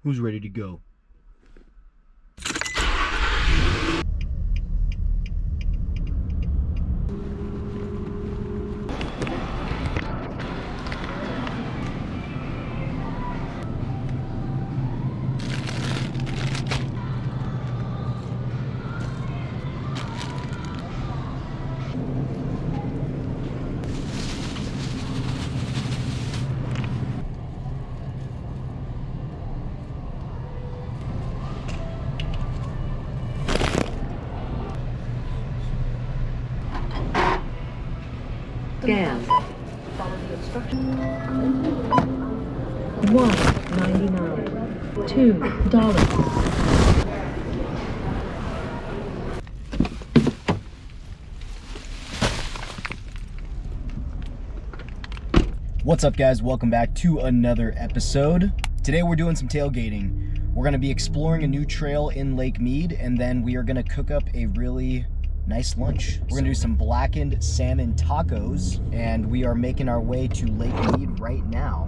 Who's ready to go? Scan. Follow the instructions. $1.99. $2. What's up, guys? Welcome back to another episode. Today we're doing some tailgating. We're going to be exploring a new trail in Lake Mead, and then we are going to cook up a really nice lunch. We're going to do some blackened salmon tacos, and we are making our way to Lake Mead right now.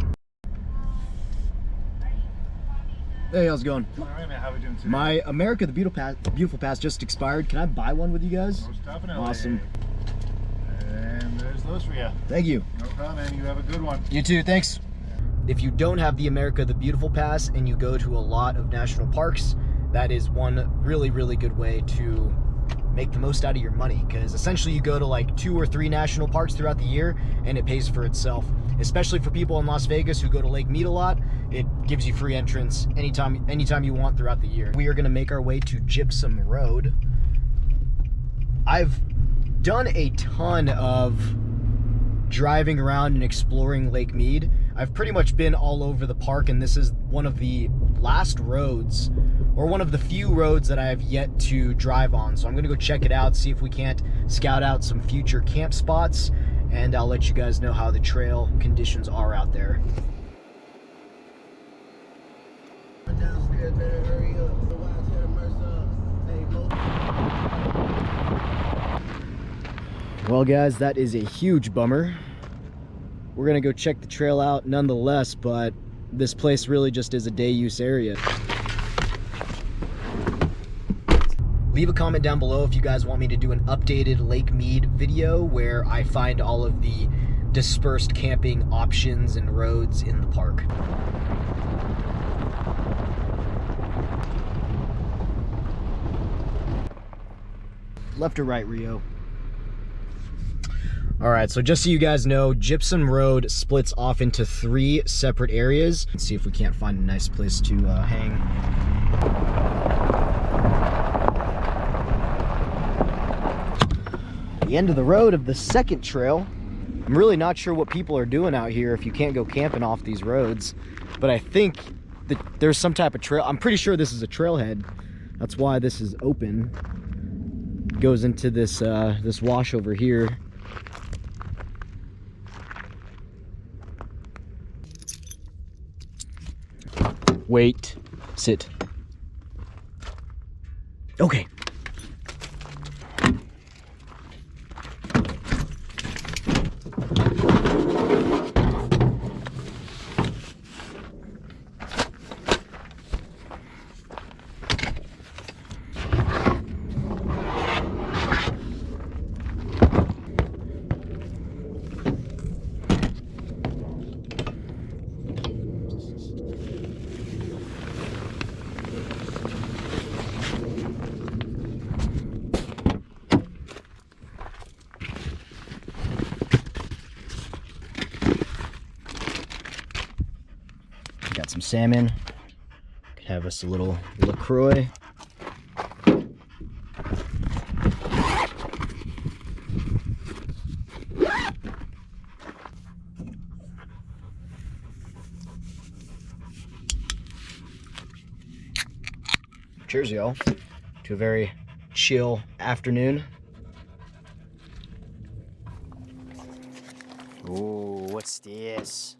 Hey, how's it going? All right, man. How are we doing today? My America the Beautiful Pass just expired. Can I buy one with you guys? Most definitely. Awesome. And there's those for you. Thank you. No problem, man. You have a good one. You too, thanks. If you don't have the America the Beautiful Pass and you go to a lot of national parks, that is one really, really good way to make the most out of your money, because essentially you go to like 2 or 3 national parks throughout the year and it pays for itself. Especially for people in Las Vegas who go to Lake Mead a lot, it gives you free entrance anytime you want throughout the year. We are going to make our way to Gypsum Road. I've done a ton of driving around and exploring Lake Mead. I've pretty much been all over the park, and this is one of the last roads, or one of the few roads that I have yet to drive on. So I'm gonna go check it out, see if we can't scout out some future camp spots, and I'll let you guys know how the trail conditions are out there. Downstairs, better hurry up. Well, guys, that is a huge bummer. We're gonna go check the trail out nonetheless, but this place really just is a day use area. Leave a comment down below if you guys want me to do an updated Lake Mead video where I find all of the dispersed camping options and roads in the park. Left or right, Rio? All right, so just so you guys know, Gypsum Road splits off into 3 separate areas. Let's see if we can't find a nice place to hang. The end of the road of the second trail. I'm really not sure what people are doing out here if you can't go camping off these roads, but I think that there's some type of trail. I'm pretty sure this is a trailhead. That's why this is open. It goes into this this wash over here. Wait, sit. Okay. Got some salmon. Could have us a little LaCroix. Cheers, y'all, to a very chill afternoon. Ooh, what's this?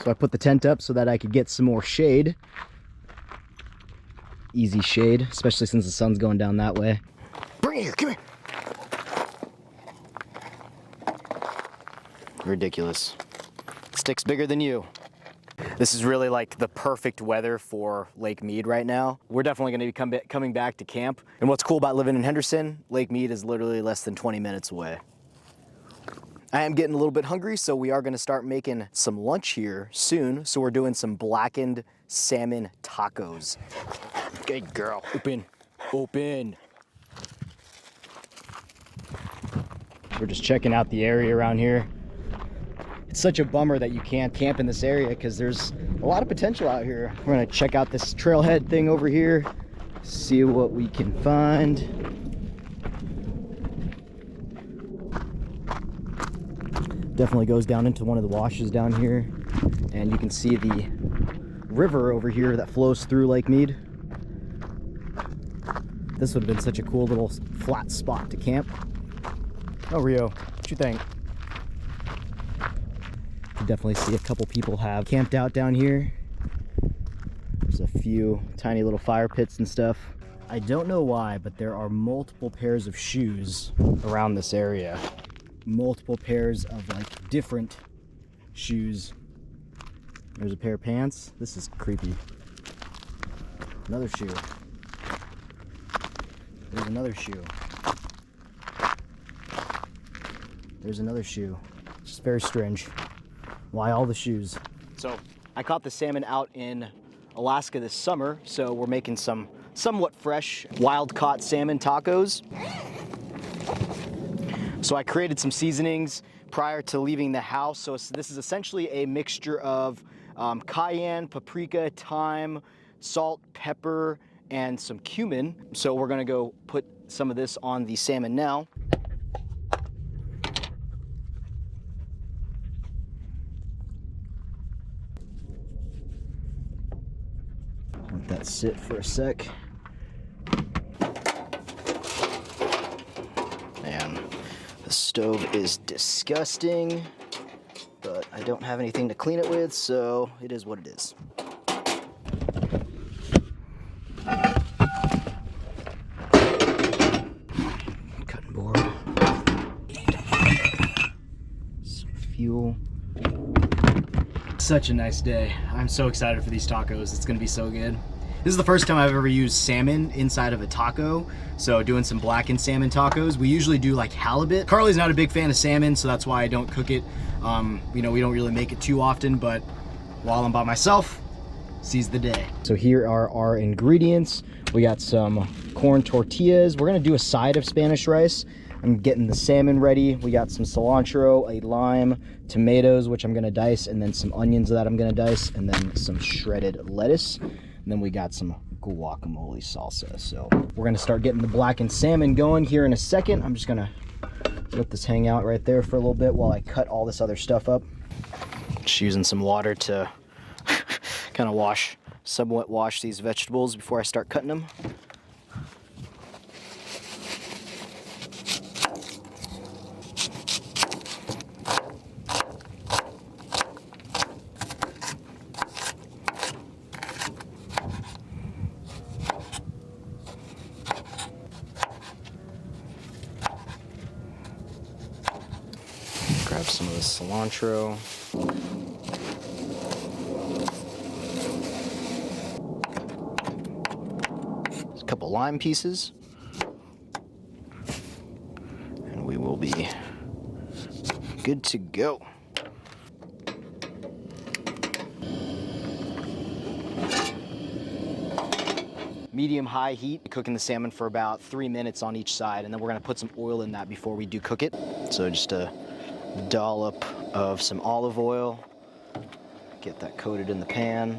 So I put the tent up so that I could get some more shade. Easy shade, especially since the sun's going down that way. Bring it here, come here. Ridiculous. Stick's bigger than you. This is really like the perfect weather for Lake Mead right now. We're definitely going to be coming back to camp. And what's cool about living in Henderson, Lake Mead is literally less than 20 minutes away. I am getting a little bit hungry, so we are going to start making some lunch here soon. So we're doing some blackened salmon tacos. Good girl. Open. Open. We're just checking out the area around here. It's such a bummer that you can't camp in this area because there's a lot of potential out here. We're gonna check out this trailhead thing over here, see what we can find. Definitely goes down into one of the washes down here, and you can see the river over here that flows through Lake Mead. This would have been such a cool little flat spot to camp. Oh, Rio, what you think? You definitely see a couple people have camped out down here. There's a few tiny little fire pits and stuff. I don't know why, but there are multiple pairs of shoes around this area. Multiple pairs of like different shoes. There's a pair of pants. This is creepy. Another shoe. There's another shoe. There's another shoe. It's just very strange. Why all the shoes? So I caught the salmon out in Alaska this summer, so we're making some somewhat fresh wild caught salmon tacos. So I created some seasonings prior to leaving the house. So this is essentially a mixture of cayenne, paprika, thyme, salt, pepper, and some cumin. So we're gonna go put some of this on the salmon now. Let that sit for a sec. Man, the stove is disgusting, but I don't have anything to clean it with, so it is what it is. Cutting board. Some fuel. Such a nice day. I'm so excited for these tacos. It's gonna be so good. This is the first time I've ever used salmon inside of a taco. So doing some blackened salmon tacos. We usually do like halibut. Carly's not a big fan of salmon, so that's why I don't cook it. You know, we don't really make it too often, but while I'm by myself, seize the day. So here are our ingredients. We got some corn tortillas. We're gonna do a side of Spanish rice. I'm getting the salmon ready. We got some cilantro, a lime, tomatoes, which I'm gonna dice, and then some onions that I'm gonna dice, and then some shredded lettuce. And then we got some guacamole salsa. So we're gonna start getting the blackened salmon going here in a second. I'm just gonna let this hang out right there for a little bit while I cut all this other stuff up. Just using some water to kind of somewhat wash these vegetables before I start cutting them. Grab some of the cilantro. There's a couple lime pieces. And we will be good to go. Medium-high heat, cooking the salmon for about 3 minutes on each side, and then we're gonna put some oil in that before we do cook it. So just a dollop of some olive oil, get that coated in the pan.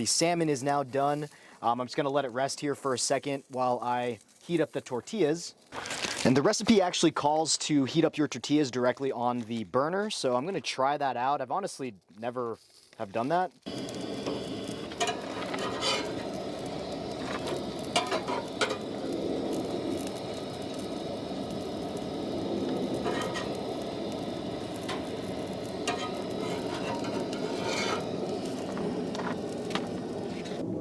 The salmon is now done. I'm just gonna let it rest here for a second while I heat up the tortillas. And the recipe actually calls to heat up your tortillas directly on the burner, so I'm gonna try that out. I've honestly never have done that.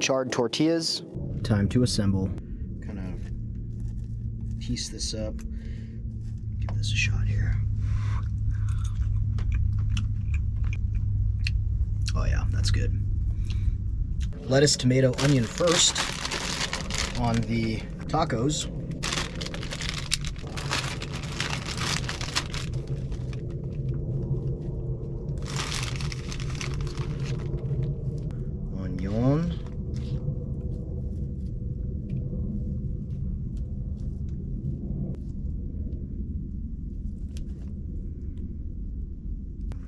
Charred tortillas. Time to assemble. Kind of piece this up. Give this a shot here. Oh yeah, that's good. Lettuce, tomato, onion first on the tacos. Onion.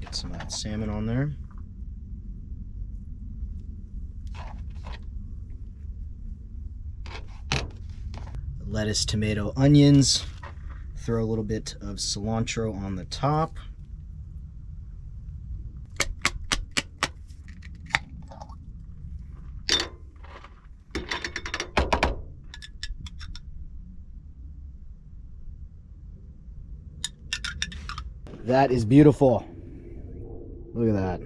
Get some of that salmon on there. Lettuce, tomato, onions. Throw a little bit of cilantro on the top. That is beautiful. Look at that.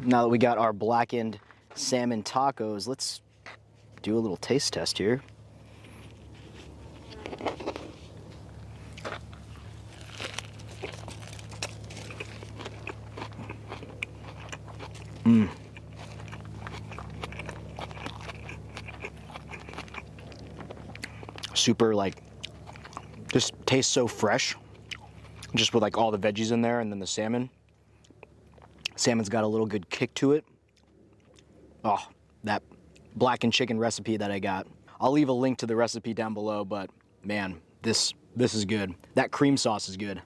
Now that we got our blackened salmon tacos, let's do a little taste test here. Super, like, just tastes so fresh, just with like all the veggies in there, and then the salmon. Salmon's got a little good kick to it. Oh, that blackened chicken recipe that I got. I'll leave a link to the recipe down below, but man, this is good. That cream sauce is good.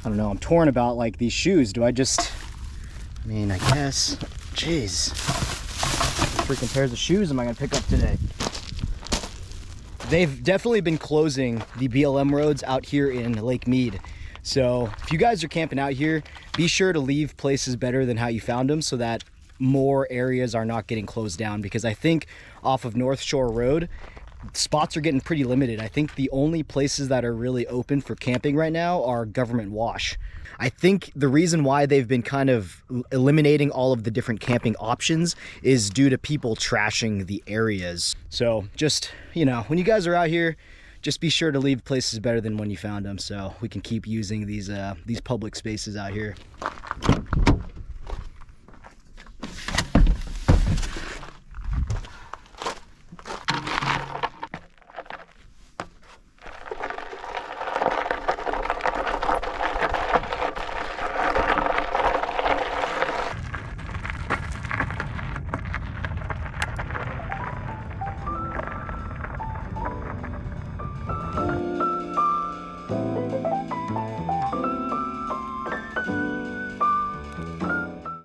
I don't know, I'm torn about like these shoes. Do I just, I mean, I guess, jeez. What freaking pairs of shoes am I gonna pick up today? They've definitely been closing the BLM roads out here in Lake Mead. So if you guys are camping out here, be sure to leave places better than how you found them so that more areas are not getting closed down, because I think off of Northshore Road, spots are getting pretty limited. I think the only places that are really open for camping right now are Government Wash. I think the reason why they've been kind of eliminating all of the different camping options is due to people trashing the areas. So just, you know, when you guys are out here, just be sure to leave places better than when you found them, so we can keep using these public spaces out here.